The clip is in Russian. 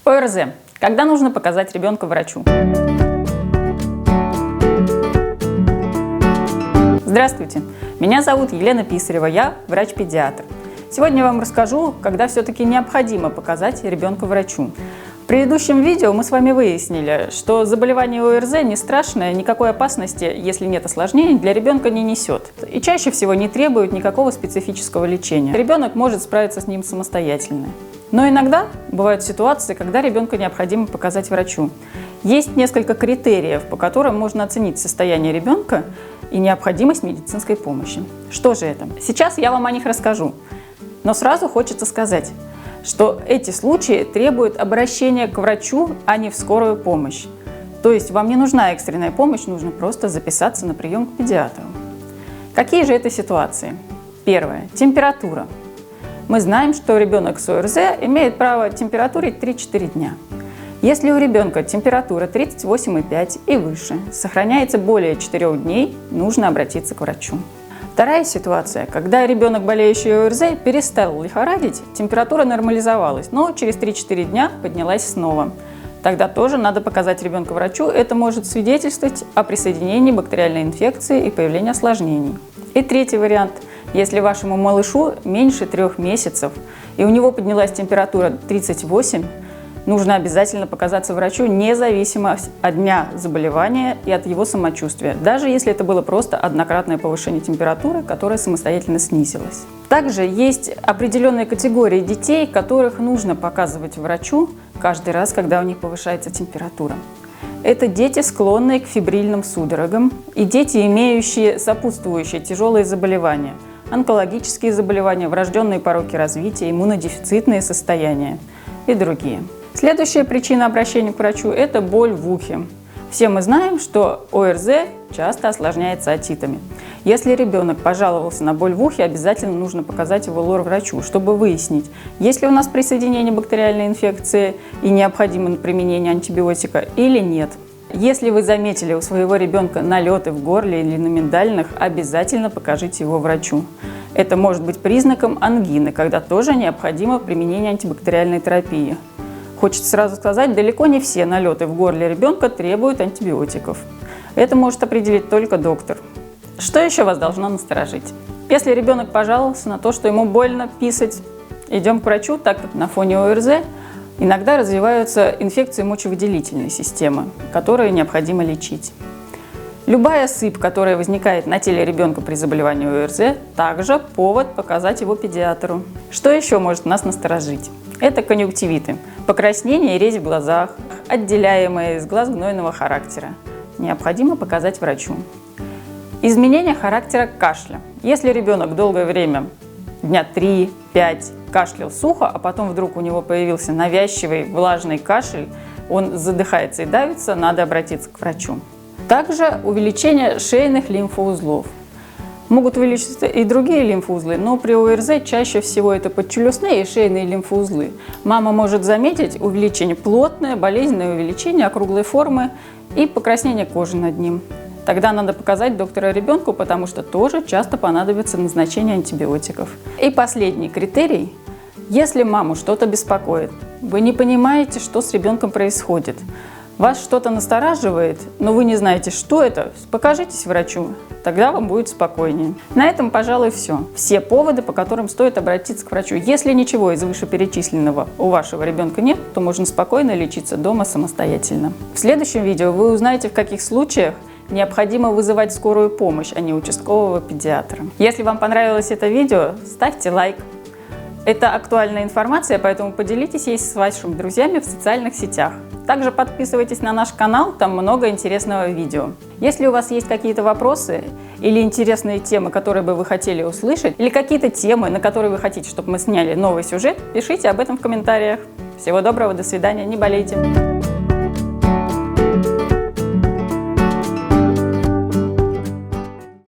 ОРЗ. Когда нужно показать ребенка врачу? Здравствуйте, меня зовут Елена Писарева, я врач-педиатр. Сегодня я вам расскажу, когда все-таки необходимо показать ребенка врачу. В предыдущем видео мы с вами выяснили, что заболевание ОРЗ не страшное, никакой опасности, если нет осложнений, для ребенка не несет. И чаще всего не требует никакого специфического лечения. Ребенок может справиться с ним самостоятельно. Но иногда бывают ситуации, когда ребенка необходимо показать врачу. Есть несколько критериев, по которым можно оценить состояние ребенка и необходимость медицинской помощи. Что же это? Сейчас я вам о них расскажу. Но сразу хочется сказать, что эти случаи требуют обращения к врачу, а не в скорую помощь. То есть вам не нужна экстренная помощь, нужно просто записаться на прием к педиатру. Какие же это ситуации? Первое. Температура. Мы знаем, что ребенок с ОРЗ имеет право температурить 3-4 дня. Если у ребенка температура 38,5 и выше, сохраняется более 4 дней, нужно обратиться к врачу. Вторая ситуация, когда ребенок, болеющий ОРЗ, перестал лихорадить, температура нормализовалась, но через 3-4 дня поднялась снова. Тогда тоже надо показать ребенка врачу, это может свидетельствовать о присоединении бактериальной инфекции и появлении осложнений. И третий вариант. Если вашему малышу меньше 3 месяцев и у него поднялась температура 38, нужно обязательно показаться врачу независимо от дня заболевания и от его самочувствия, даже если это было просто однократное повышение температуры, которое самостоятельно снизилось. Также есть определенные категории детей, которых нужно показывать врачу каждый раз, когда у них повышается температура. Это дети, склонные к фебрильным судорогам, и дети, имеющие сопутствующие тяжелые заболевания, онкологические заболевания, врожденные пороки развития, иммунодефицитные состояния и другие. Следующая причина обращения к врачу – это боль в ухе. Все мы знаем, что ОРЗ часто осложняется отитами. Если ребенок пожаловался на боль в ухе, обязательно нужно показать его лор-врачу, чтобы выяснить, есть ли у нас присоединение бактериальной инфекции и необходимо применение антибиотика или нет. Если вы заметили у своего ребенка налеты в горле или на миндалинах, обязательно покажите его врачу. Это может быть признаком ангины, когда тоже необходимо применение антибактериальной терапии. Хочется сразу сказать, далеко не все налеты в горле ребенка требуют антибиотиков. Это может определить только доктор. Что еще вас должно насторожить? Если ребенок пожаловался на то, что ему больно писать, идем к врачу, так как на фоне ОРЗ иногда развиваются инфекции мочевыделительной системы, которые необходимо лечить. Любая сыпь, которая возникает на теле ребенка при заболевании ОРЗ, также повод показать его педиатру. Что еще может нас насторожить? Это конъюнктивиты, покраснение и резь в глазах, отделяемые из глаз гнойного характера. Необходимо показать врачу. Изменение характера кашля. Если ребенок долгое время, дня 3-5, кашлял сухо, а потом вдруг у него появился навязчивый влажный кашель, он задыхается и давится, надо обратиться к врачу. Также увеличение шейных лимфоузлов. Могут увеличиться и другие лимфоузлы, но при ОРЗ чаще всего это подчелюстные и шейные лимфоузлы. Мама может заметить увеличение плотное, болезненное увеличение округлой формы и покраснение кожи над ним. Тогда надо показать доктора ребенку, потому что тоже часто понадобится назначение антибиотиков. И последний критерий. Если маму что-то беспокоит, вы не понимаете, что с ребенком происходит, вас что-то настораживает, но вы не знаете, что это, покажитесь врачу, тогда вам будет спокойнее. На этом, пожалуй, все. Все поводы, по которым стоит обратиться к врачу. Если ничего из вышеперечисленного у вашего ребенка нет, то можно спокойно лечиться дома самостоятельно. В следующем видео вы узнаете, в каких случаях необходимо вызывать скорую помощь, а не участкового педиатра. Если вам понравилось это видео, ставьте лайк. Это актуальная информация, поэтому поделитесь ей с вашими друзьями в социальных сетях. Также подписывайтесь на наш канал, там много интересного видео. Если у вас есть какие-то вопросы или интересные темы, которые бы вы хотели услышать, или какие-то темы, на которые вы хотите, чтобы мы сняли новый сюжет, пишите об этом в комментариях. Всего доброго, до свидания, не болейте!